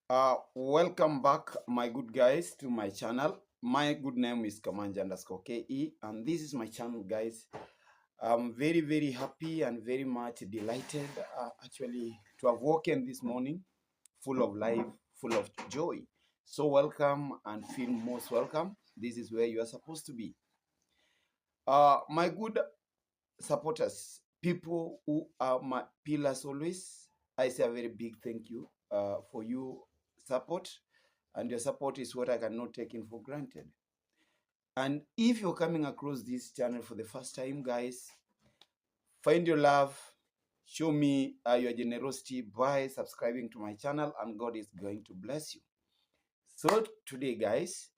Welcome back, my good guys, to my channel. My good name is Kamanja_KE, and this is my channel, guys. I'm very, very happy and very much delighted, actually, to have woken this morning full of life, full of joy. So, welcome and feel most welcome. This is where you are supposed to be. My good supporters, people who are my pillars always, I say a very big thank you for your support, and your support is what I cannot take in for granted. And if you're coming across this channel for the first time, guys, find your love, show me your generosity by subscribing to my channel, and God is going to bless you. So today, guys,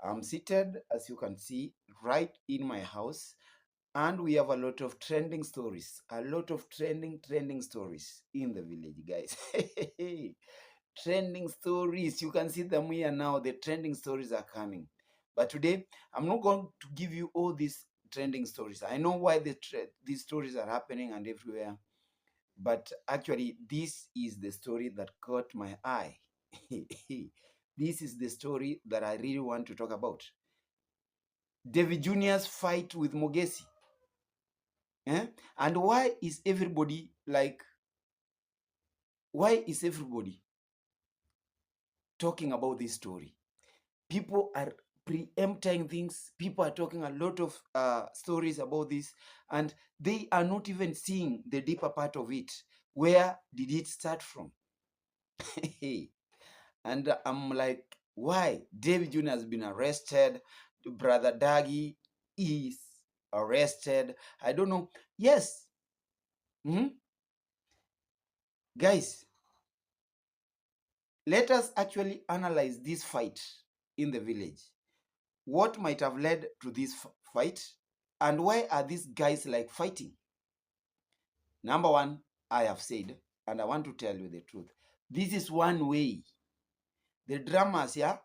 I'm seated, as you can see, right in my house, and we have a lot of trending stories, a lot of trending stories in the village, guys. Trending stories, you can see them here now. The trending stories are coming, but today I'm not going to give you all these trending stories. I know why these stories are happening and everywhere, but actually this is the story that caught my eye. This is the story that I really want to talk about. Davy Jr.'s fight with Mogesi. And why is everybody talking about this story? People are preempting things. People are talking a lot of stories about this, and they are not even seeing the deeper part of it. Where did it start from? And I'm like, why? David Jr. has been arrested. Brother Daggy is arrested. I don't know. Yes. Guys, let us actually analyze this fight in the village. What might have led to this fight, and why are these guys like fighting? Number one, I have said, and I want to tell you the truth. This is one way. The dramas, yeah?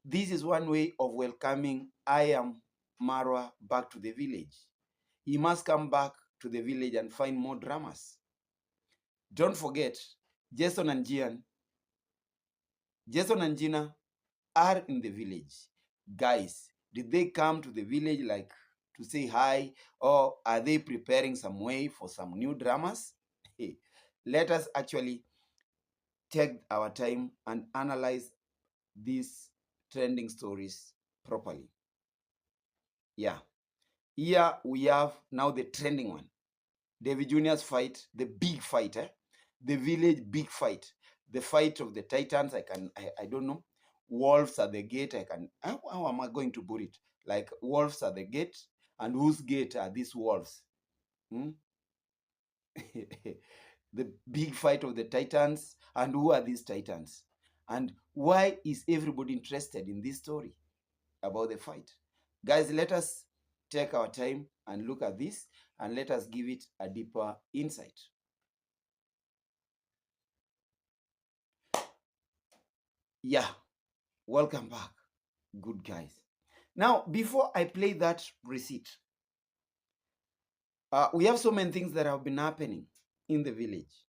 This is one way of welcoming I am Marwa back to the village. He must come back to the village and find more dramas. Don't forget, Jason and Gina are in the village. Guys, did they come to the village like to say hi, or are they preparing some way for some new dramas? Hey, let us actually take our time and analyze these trending stories properly. Yeah, here we have now the trending one. David Jr.'s fight, the big fight, the village big fight, the fight of the titans. I don't know. Wolves at the gate. How am I going to put it? Like wolves at the gate, and whose gate are these wolves? The big fight of the titans, and who are these titans? And why is everybody interested in this story about the fight? Guys, let us take our time and look at this, and let us give it a deeper insight. Yeah, welcome back, good guys. Now, before I play that receipt, we have so many things that have been happening in the village.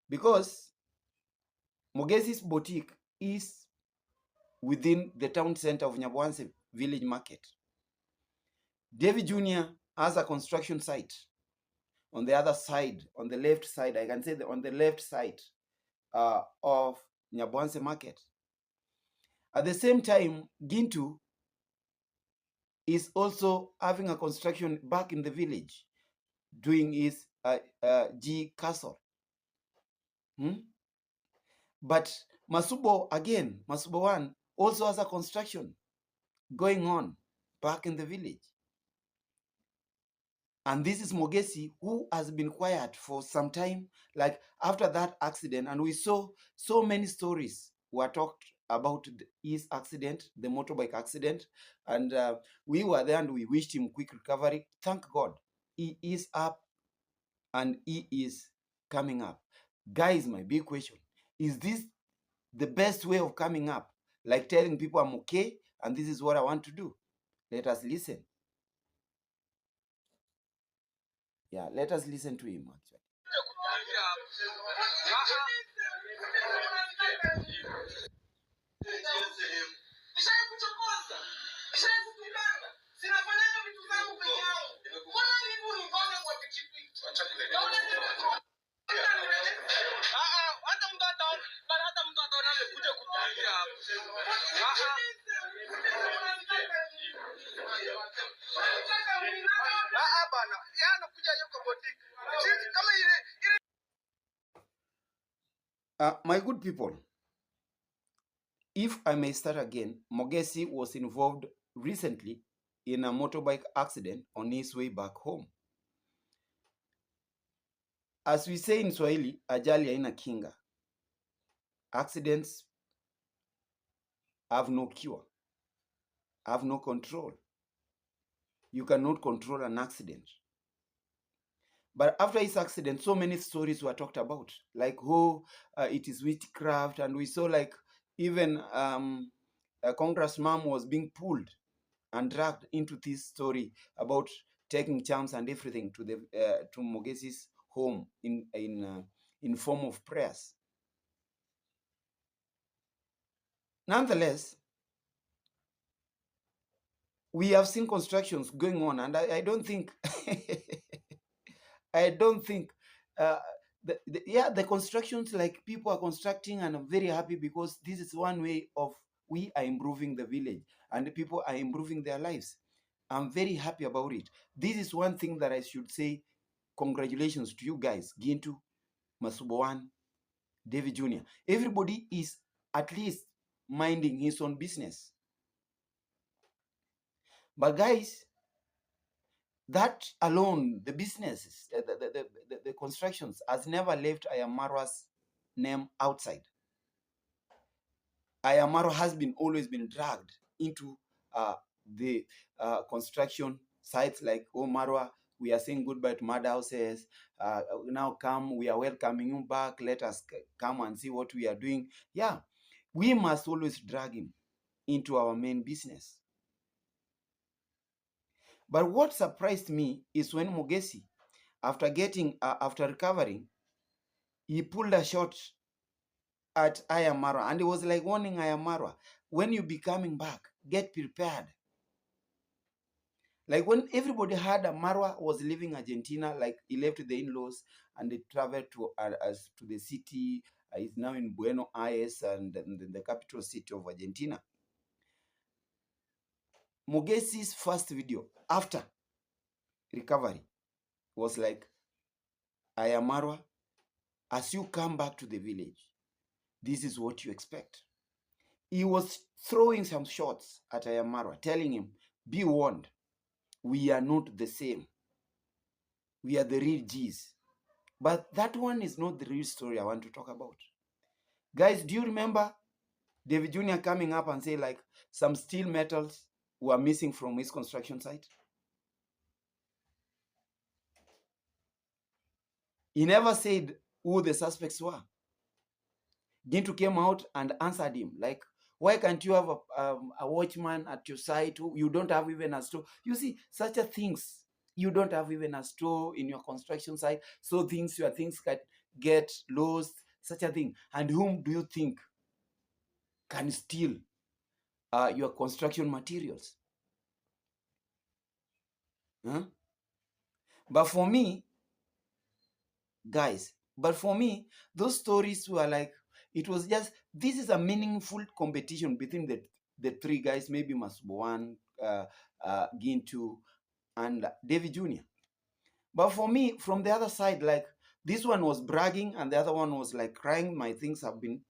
Because Mogesi's boutique is within the town center of Nyabohanse village market. Davy Jr. has a construction site on the other side, on the left side, I can say on the left side of Nyabohanse market. At the same time, Gintu is also having a construction back in the village, doing his G Castle. But Masubo, again, Masubo 1 also has a construction going on back in the village. And this is Mogesi, who has been quiet for some time, like after that accident. And we saw so many stories were talked about his accident, the motorbike accident. And we were there and we wished him quick recovery. Thank God, he is up and he is coming up. Guys, my big question, is this the best way of coming up? Like telling people I'm okay and this is what I want to do? Let us listen. Yeah, let us listen to him actually. My good people, if I may start again, Mogesi was involved recently in a motorbike accident on his way back home. As we say in Swahili, ajali haina kinga. Accidents have no cure, have no control. You cannot control an accident. But after his accident, so many stories were talked about, like it is witchcraft, and we saw like even Congress mom was being pulled and dragged into this story about taking charms and everything to the to Mogesi's home in form of prayers. Nonetheless, we have seen constructions going on, and I don't think I don't think the constructions, like, people are constructing, and I'm very happy because this is one way of we are improving the village and the people are improving their lives. I'm very happy about it. This is one thing that I should say congratulations to you guys, Gintu, Masubowan, Davy Jr. Everybody is at least minding his own business. But guys, that alone, the businesses, the constructions, has never left Ayamarwa's name outside. Ayamarwa has always been dragged into the construction sites like, oh, Marwa, we are saying goodbye to mud houses. Now come, we are welcoming you back. Let us come and see what we are doing. Yeah, we must always drag him into our main business. But what surprised me is when Mogesi, after recovering, he pulled a shot at Ayamarwa, and he was like warning Ayamarwa, when you be coming back, get prepared. Like when everybody heard that Marwa was leaving Argentina, like he left the in-laws and they traveled to the city. He's now in Buenos Aires, and the capital city of Argentina. Mogesi's first video after recovery was like, Ayamarwa, as you come back to the village, this is what you expect. He was throwing some shots at Ayamarwa, telling him, be warned, we are not the same. We are the real G's. But that one is not the real story I want to talk about. Guys, do you remember David Jr. coming up and say like some steel metals were missing from his construction site? He never said who the suspects were. Gintu came out and answered him like, why can't you have a watchman at your site? You don't have even a store. You see, such a things. You don't have even a store in your construction site. So your things can get lost, such a thing. And whom do you think can steal your construction materials? Huh? But for me, guys, those stories were like, it was just, this is a meaningful competition between the three guys, maybe Masubowan, Gintu, and Davy Jr. But for me, from the other side, like, this one was bragging and the other one was like crying, my things have been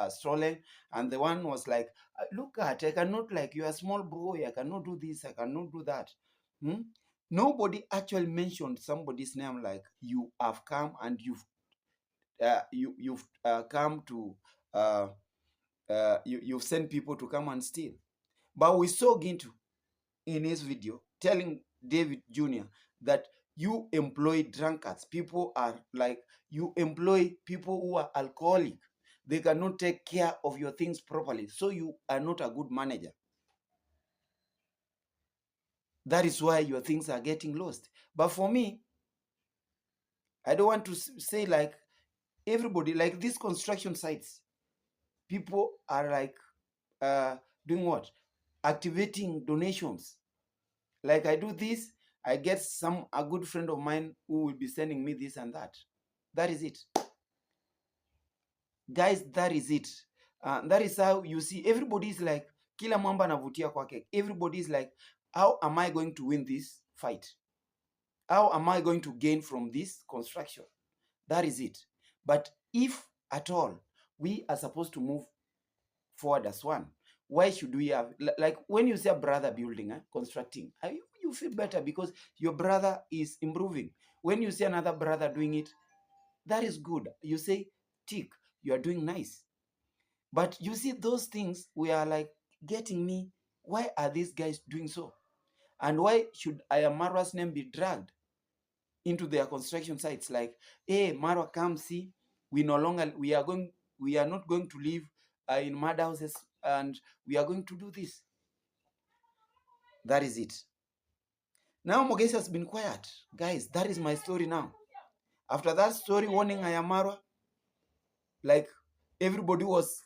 stolen. And the one was like, look at, I cannot, like, you're a small boy, I cannot do this, I cannot do that. Nobody actually mentioned somebody's name, like, you have come and you've come to you've sent people to come and steal. But we saw Gintu in his video telling David Jr. that you employ drunkards. People are like, you employ people who are alcoholic. They cannot take care of your things properly. So you are not a good manager. That is why your things are getting lost. But for me, I don't want to say like everybody, like these construction sites, people are like doing what? Activating donations. Like I do this, I get a good friend of mine who will be sending me this and that. That is it. Guys, that is it. That is how you see everybody is like, kila mwamba anavutia kwake. Everybody is like, how am I going to win this fight? How am I going to gain from this construction? That is it. But if at all we are supposed to move forward as one, why should we have, like when you see a brother building, constructing, you feel better because your brother is improving. When you see another brother doing it, that is good. You say, tick, you are doing nice. But you see those things, we are like getting me, why are these guys doing so? And why should Marwa's name be dragged into their construction sites? Like, hey, Marwa, come see, we are not going to live in mud houses, and we are going to do this. That is it. Now Mogesi has been quiet. Guys, that is my story now. After that story warning Marwa, like everybody was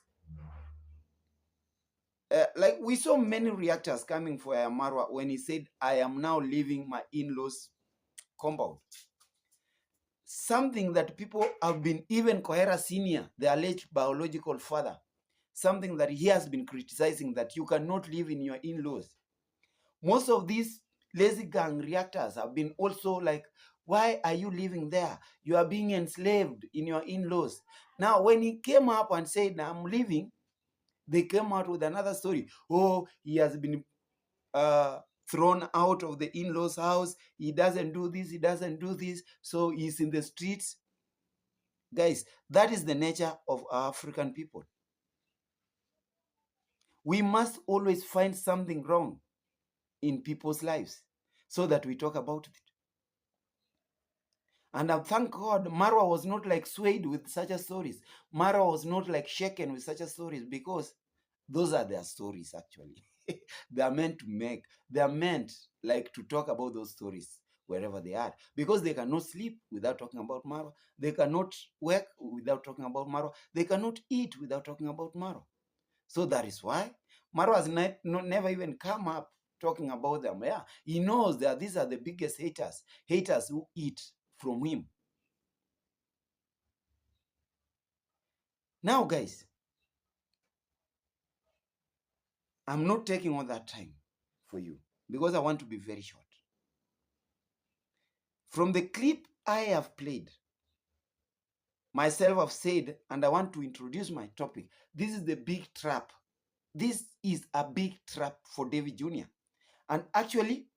like we saw many reactors coming for Marwa when he said, I am now leaving my in-laws compound. Something that people have been, even Kohera Senior, the alleged biological father, something that he has been criticizing, that you cannot live in your in-laws. Most of these lazy gang reactors have been also like, why are you living there? You are being enslaved in your in-laws. Now, when he came up and said, I'm leaving, they came out with another story. Oh, he has been thrown out of the in-laws house. He doesn't do this, he doesn't do this, so he's in the streets. Guys, that is the nature of our African people. We must always find something wrong in people's lives so that we talk about it. And I thank God Marwa was not like swayed with such stories. Marwa was not like shaken with such stories, because those are their stories actually. They are meant to make, they are meant like to talk about those stories wherever they are, because they cannot sleep without talking about Marwa. They cannot work without talking about Marwa. They cannot eat without talking about Marwa. So that is why Marwa has never even come up talking about them. Yeah, he knows that these are the biggest haters who eat from him. Now, guys, I'm not taking all that time for you because I want to be very short. From the clip I have played, myself have said, and I want to introduce my topic. This is the big trap. This is a big trap for Davy Jr. And actually,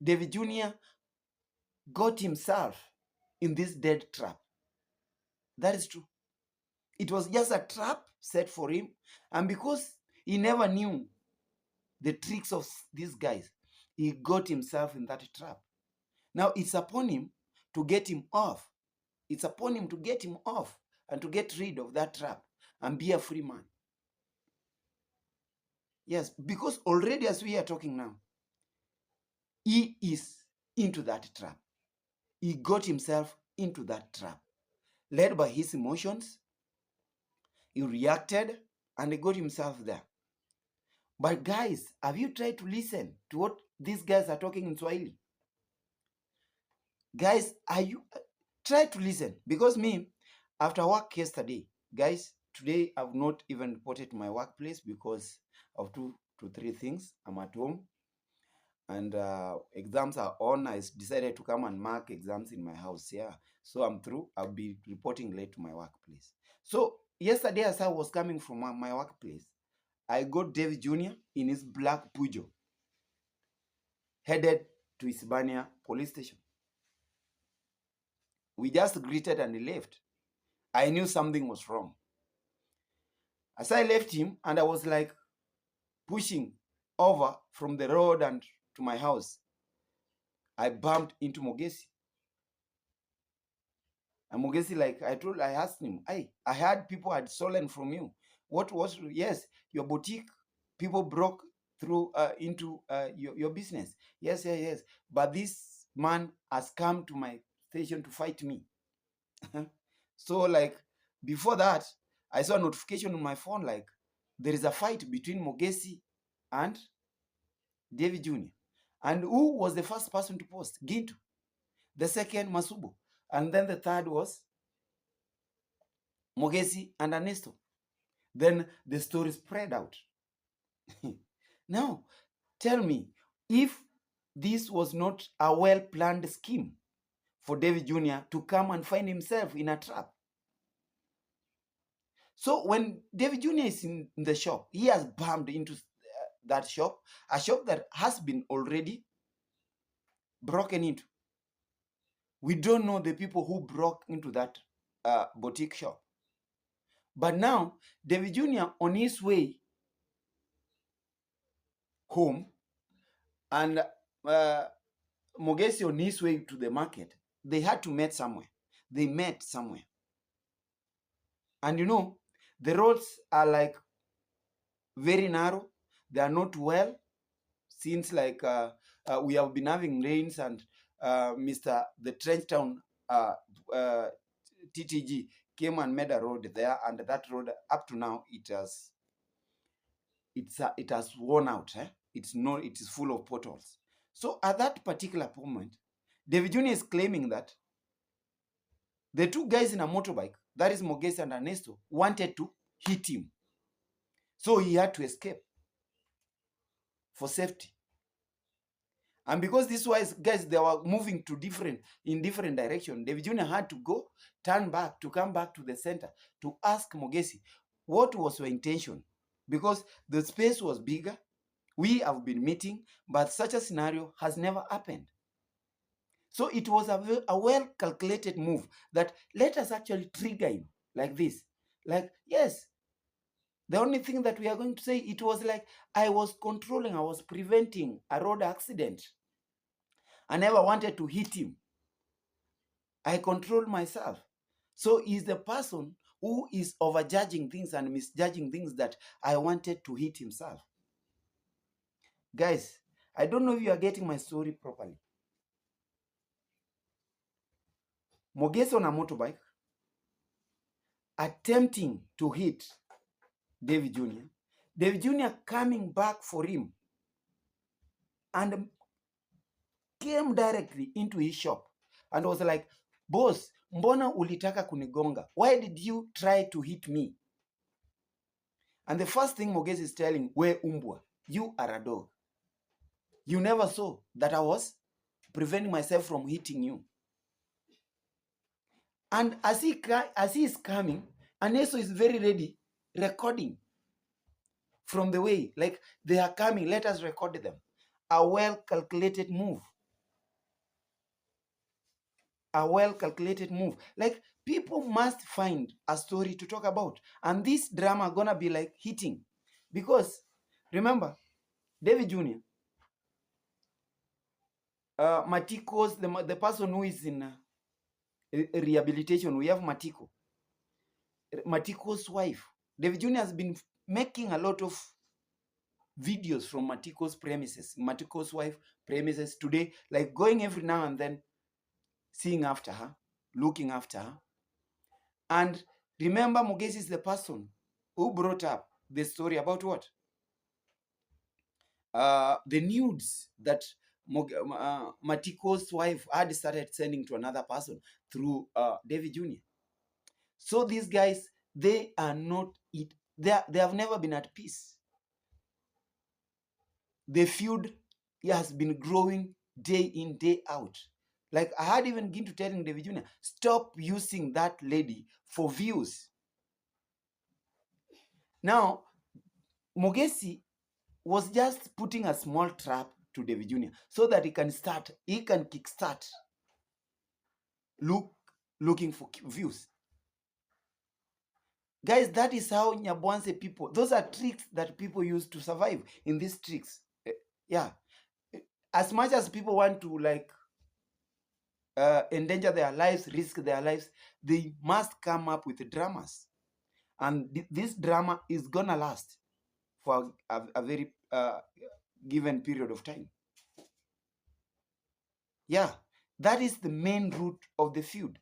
Davy Jr. got himself in this dead trap. That is true. It was just a trap set for him. And because he never knew the tricks of these guys, he got himself in that trap. Now it's upon him to get him off. It's upon him to get him off and to get rid of that trap and be a free man. Yes, because already as we are talking now, he is into that trap. He got himself into that trap. Led by his emotions, he reacted and he got himself there. But guys, have you tried to listen to what these guys are talking in Swahili? Guys, try to listen, because me, after work yesterday, guys, today I've not even reported to my workplace because of 2 to 3 things. I'm at home and exams are on. I decided to come and mark exams in my house. Yeah, so I'm through. I'll be reporting late to my workplace. So yesterday, as I was coming from my workplace, I got Davy Jr. in his black Pujo, headed to Isibania police station. We just greeted and he left. I knew something was wrong. As I left him, and I was like pushing over from the road and to my house, I bumped into Mogesi. And Mogesi, like I asked him, hey, I heard people had stolen from you. What was, yes, your boutique, people broke through into your business. Yes, yes, yes. But this man has come to my station to fight me. So like, before that, I saw a notification on my phone like there is a fight between Mogesi and Davy Jr. And who was the first person to post? Gintu. The second, Masubo. And then the third was Mogesi and Ernesto. Then the story spread out. Now, tell me, if this was not a well-planned scheme for Davy Jr. to come and find himself in a trap. So when Davy Jr. is in the shop, he has bumped into that shop, a shop that has been already broken into. We don't know the people who broke into that boutique shop. But now, Davy Jr. on his way home and Mogesi on his way to the market, they had to meet somewhere. They met somewhere. And you know, the roads are like very narrow. They are not well, since like we have been having rains, and Mr. the Trenchtown TTG came and made a road there, and that road up to now it has worn out. It is full of potholes. So at that particular moment, David Jr. is claiming that the two guys in a motorbike, that is Mogesi and Ernesto, wanted to hit him. So he had to escape for safety. And because these guys, they were moving in different direction, David Jr. had to go, turn back, to come back to the center to ask Mogesi, what was your intention? Because the space was bigger. We have been meeting, but such a scenario has never happened. So it was a well-calculated move that let us actually trigger him like this. Like, yes, the only thing that we are going to say, it was like, I was preventing a road accident. I never wanted to hit him. I controlled myself. So he's the person who is overjudging things and misjudging things that I wanted to hit himself. Guys, I don't know if you are getting my story properly. Mogesi on a motorbike attempting to hit Davy Jr. Davy Jr. coming back for him and came directly into his shop and was like, boss, mbona ulitaka kunigonga? Why did you try to hit me? And the first thing Mogesi is telling, we umbwa, you are a dog. You never saw that I was preventing myself from hitting you. And as he is coming, Ernesto is very ready, recording from the way, like they are coming, let us record them. A well-calculated move. A well-calculated move. Like, people must find a story to talk about. And this drama gonna be like hitting. Because, remember, David Jr., Matiko's, the person who is in rehabilitation, we have Matiko's wife. David Jr. has been making a lot of videos from Matiko's premises, Matiko's wife premises today, like going every now and then, seeing after her, looking after her. And remember, Mogesi is the person who brought up the story about what? The nudes that Matiko's wife had started sending to another person through Davy Jr. So these guys, they are not it. They have never been at peace. The feud has been growing day in, day out. Like, I had even been to telling David Jr., stop using that lady for views. Now, Mogesi was just putting a small trap to David Jr. so that he can kickstart looking for views. Guys, that is how nyabohanse people, those are tricks that people use to survive in these tricks. Yeah. As much as people want to like endanger their lives, risk their lives, they must come up with dramas. And this drama is gonna last for a very given period of time. Yeah, that is the main root of the feud.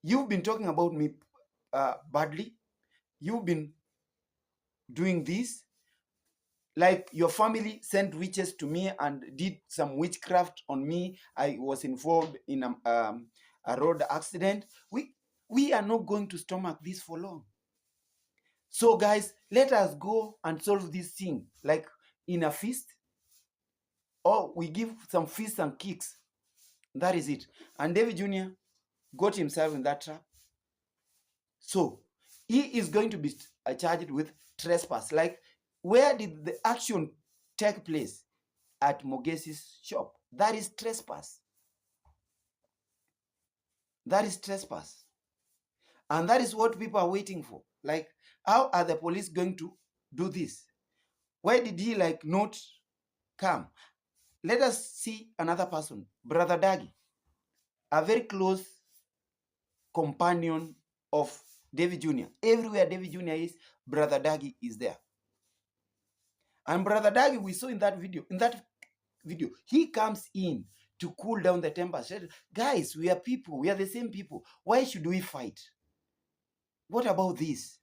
You've been talking about me badly. You've been doing this. Like your family sent witches to me and did some witchcraft on me. I was involved in a road accident. We are not going to stomach this for long. So guys, let us go and solve this thing, like in a feast, or we give some feasts and kicks. That is it. And David Jr. got himself in that trap. So he is going to be charged with trespass. Like, where did the action take place? At Mogesi's shop. That is trespass. That is trespass. And that is what people are waiting for. Like, how are the police going to do this? Why did he like not come? Let us see another person, Brother Dagi, a very close companion of David Jr. Everywhere David Jr. is, Brother Dagi is there. And Brother Dagi, we saw in that video, he comes in to cool down the temper. Said, guys, we are people, we are the same people. Why should we fight? What about this?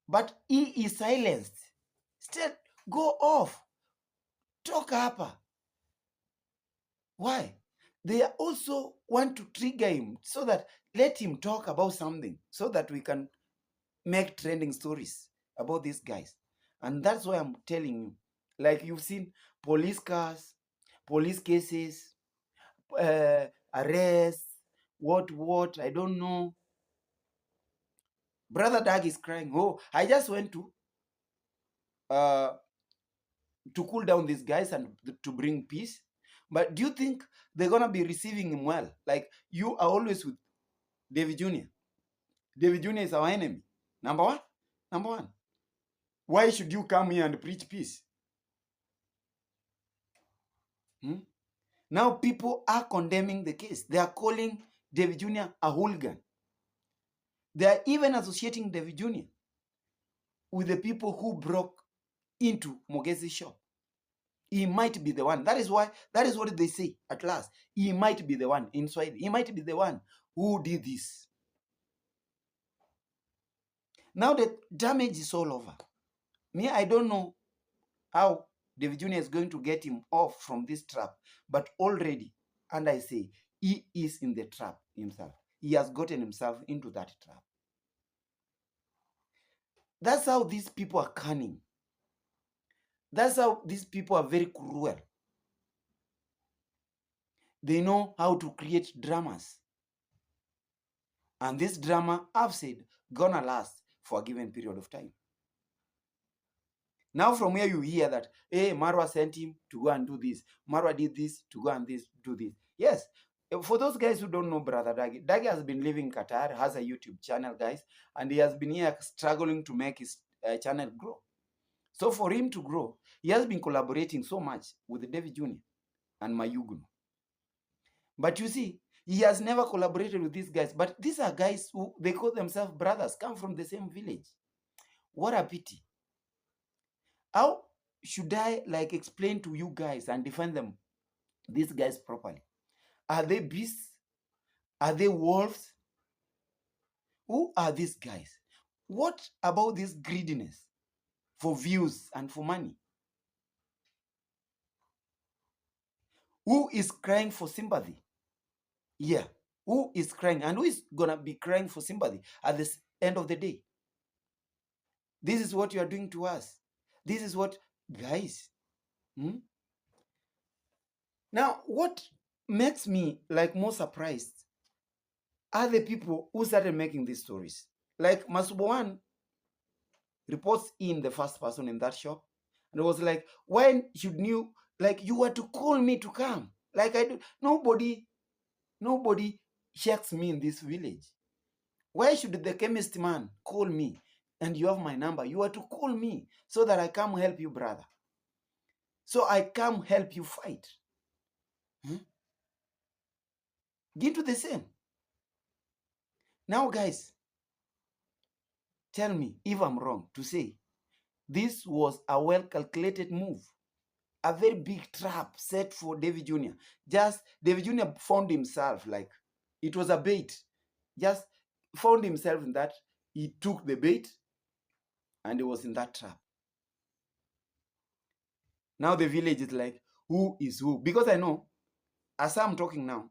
But he is silenced. Still, go off. Talk up. Why? They also want to trigger him so that let him talk about something so that we can make trending stories about these guys. And that's why I'm telling you, like you've seen police cars, police cases, arrests, what, I don't know. Brother Doug is crying, oh, I just went to cool down these guys and to bring peace. But do you think they're going to be receiving him well? Like, you are always with David Jr. David Jr. is our enemy. Number one. Why should you come here and preach peace? Now people are condemning the case. They are calling David Jr. a hooligan. They are even associating David Jr. with the people who broke into Mogesi's shop. He might be the one. That is what they say at last. He might be the one in Swahili. He might be the one who did this. Now the damage is all over. Me, I don't know how David Jr. is going to get him off from this trap. But already, and I say, he is in the trap himself. He has gotten himself into that trap. That's how these people are cunning. That's how these people are very cruel. They know how to create dramas. And this drama, I've said, gonna last for a given period of time. Now from where you hear that, hey, Marwa sent him to go and do this. Marwa did this to go and do this. Yes, for those guys who don't know Brother Dagi, Dagi has been living in Qatar, has a YouTube channel, guys, and he has been here struggling to make his channel grow. So for him to grow, he has been collaborating so much with David Jr. and Mayugno. But you see, he has never collaborated with these guys. But these are guys who, they call themselves brothers, come from the same village. What a pity. How should I like explain to you guys and define them, these guys, properly? Are they beasts? Are they wolves? Who are these guys? What about this greediness for views and for money? Who is crying for sympathy? Yeah, who is crying? And who is going to be crying for sympathy at the end of the day? This is what you are doing to us. This is what, guys. Now, what makes me like more surprised are the people who started making these stories. Like Masubowan reports in the first person in that shop, and it was like, when should you, like, you were to call me to come? Like, I do. Nobody checks me in this village. Why should the chemist man call me? And you have my number. You are to call me so that I come help you, brother. So I come help you fight. Get to the same. Now, guys, tell me if I'm wrong to say this was a well-calculated move, a very big trap set for David Jr. Just David Jr. found himself like, It was a bait. Just found himself in that. He took the bait and he was in that trap. Now the village is like, who is who? Because I know, as I'm talking now,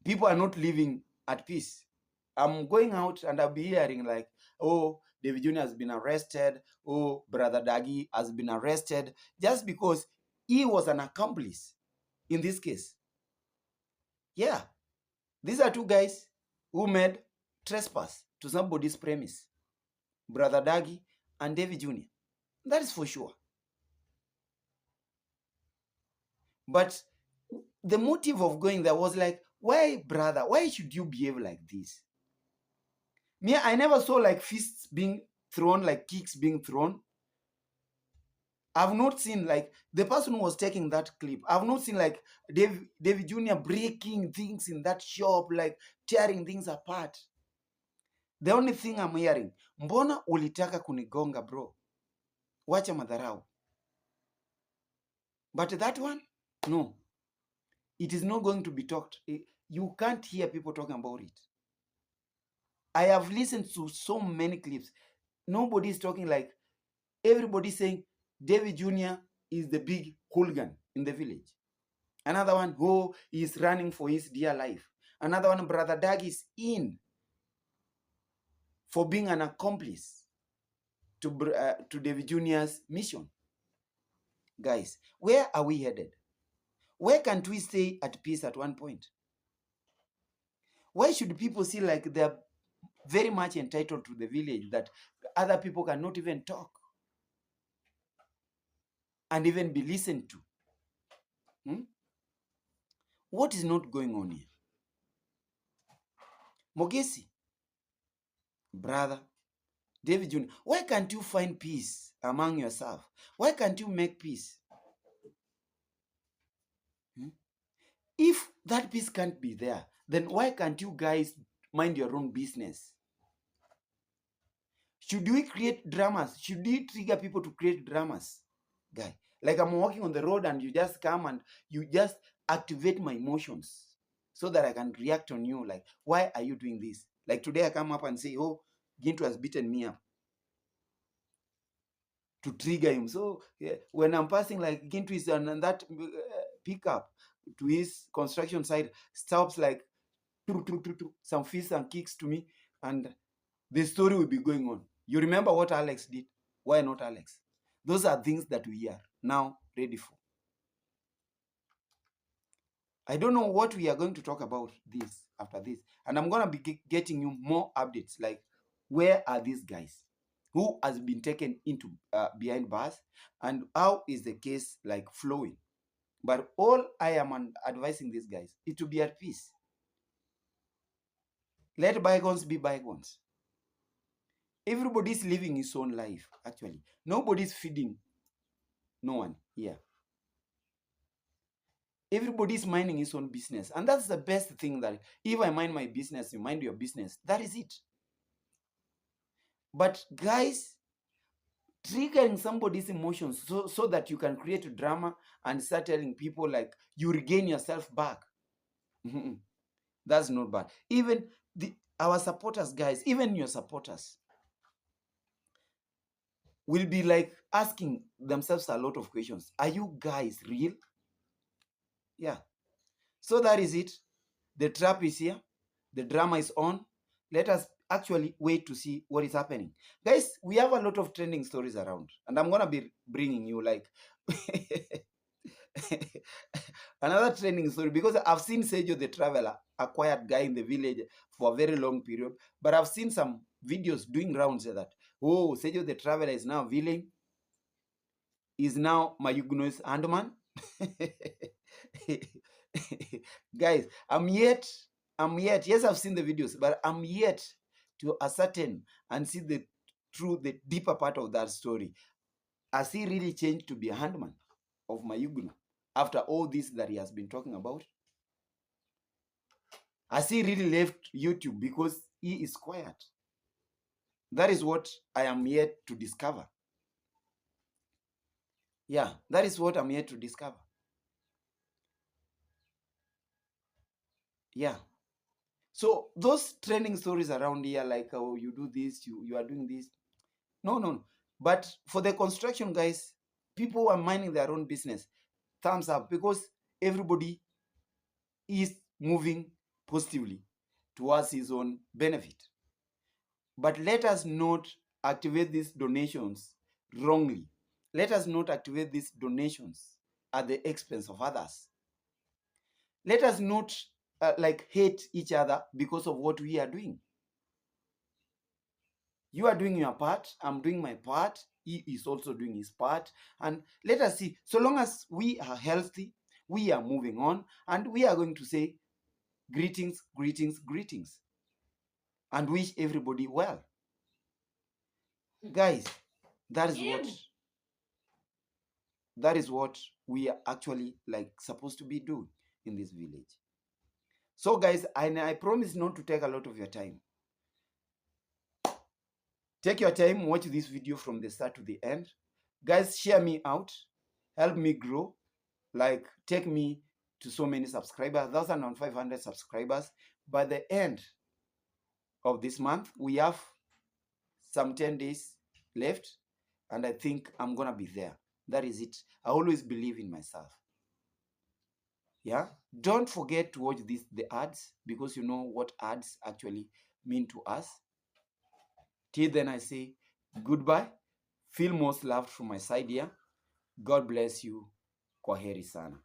people are not living at peace. I'm going out and I'll be hearing like, oh, David Jr. has been arrested. Oh, Brother Dagi has been arrested just because he was an accomplice in this case. Yeah, these are two guys who made trespass to somebody's premise. Brother Dagi and David Jr. That is for sure. But the motive of going there was like, why, brother? Why should you behave like this? Me, I never saw like fists being thrown, like kicks being thrown. I've not seen like the person who was taking that clip. I've not seen like David Jr. breaking things in that shop, like tearing things apart. The only thing I'm hearing, mbona ulitaka kunigonga bro? Wacha madharau. But that one, no. It is not going to be talked. You can't hear people talking about it. I have listened to so many clips. Nobody is talking like, everybody saying David Jr. is the big hooligan in the village. Another one who is running for his dear life. Another one, Brother Dag is in for being an accomplice to David Jr.'s mission. Guys, where are we headed? Where can't we stay at peace at one point? Why should people see like they're very much entitled to the village that other people cannot even talk and even be listened to? What is not going on here? Mogesi, brother, David Jr., why can't you find peace among yourself? Why can't you make peace? If that peace can't be there, then why can't you guys mind your own business? Should we create dramas? Should we trigger people to create dramas? Guy, like I'm walking on the road and you just come and you just activate my emotions so that I can react on you. Like, why are you doing this? Like today I come up and say, oh, Gintu has beaten me up, to trigger him. So yeah, when I'm passing, like Gintu is on that pickup to his construction site, stops like some fists and kicks to me, and the story will be going on. You remember what Alex did? Why not Alex? Those are things that we are now ready for. I don't know what we are going to talk about this after this, and I'm going to be getting you more updates, like where are these guys? Who has been taken into behind bars, and how is the case like flowing? But all I am advising these guys is to be at peace. Let bygones be bygones. Everybody's living his own life, actually. Nobody's feeding no one here. Everybody's minding his own business. And that's the best thing, that if I mind my business, you mind your business. That is it. But guys, triggering somebody's emotions so that you can create drama and start telling people like you regain yourself back. That's not bad. Even our supporters, guys, even your supporters will be like asking themselves a lot of questions. Are you guys real? Yeah. So that is it. The trap is here. The drama is on. Let us actually wait to see what is happening. Guys, we have a lot of trending stories around, and I'm going to be bringing you like another trending story, because I've seen Sejo the Traveler, a quiet guy in the village for a very long period, but I've seen some videos doing rounds that, oh, Sejo the Traveler is now villain, is now Mayugno's handman. Guys, I'm yet, yes, I've seen the videos, but I'm yet to ascertain and see the deeper part of that story. Has he really changed to be a handman of Mayugno after all this that he has been talking about? Has he really left YouTube because he is quiet? That is what I am yet to discover. Yeah, that is what I'm yet to discover. Yeah. So those trending stories around here, like, oh, you do this, you are doing this. No, no, no. But for the construction guys, people are minding their own business. Thumbs up, because everybody is moving positively towards his own benefit. But let us not activate these donations wrongly. Let us not activate these donations at the expense of others. Let us not like hate each other because of what we are doing. You are doing your part, I'm doing my part, he is also doing his part. And let us see, so long as we are healthy, we are moving on, and we are going to say greetings, greetings, greetings, and wish everybody well. Guys, that is what we are actually like supposed to be doing in this village. So guys, I promise not to take a lot of your time. Take your time, watch this video from the start to the end. Guys, share me out, help me grow, like take me to so many subscribers, 1,500 subscribers. By the end of this month, we have some 10 days left, and I think I'm gonna be there. That is it. I always believe in myself. Yeah, don't forget to watch the ads, because you know what ads actually mean to us. Till then, I say goodbye. Feel most loved from my side here. God bless you. Kwaheri sana.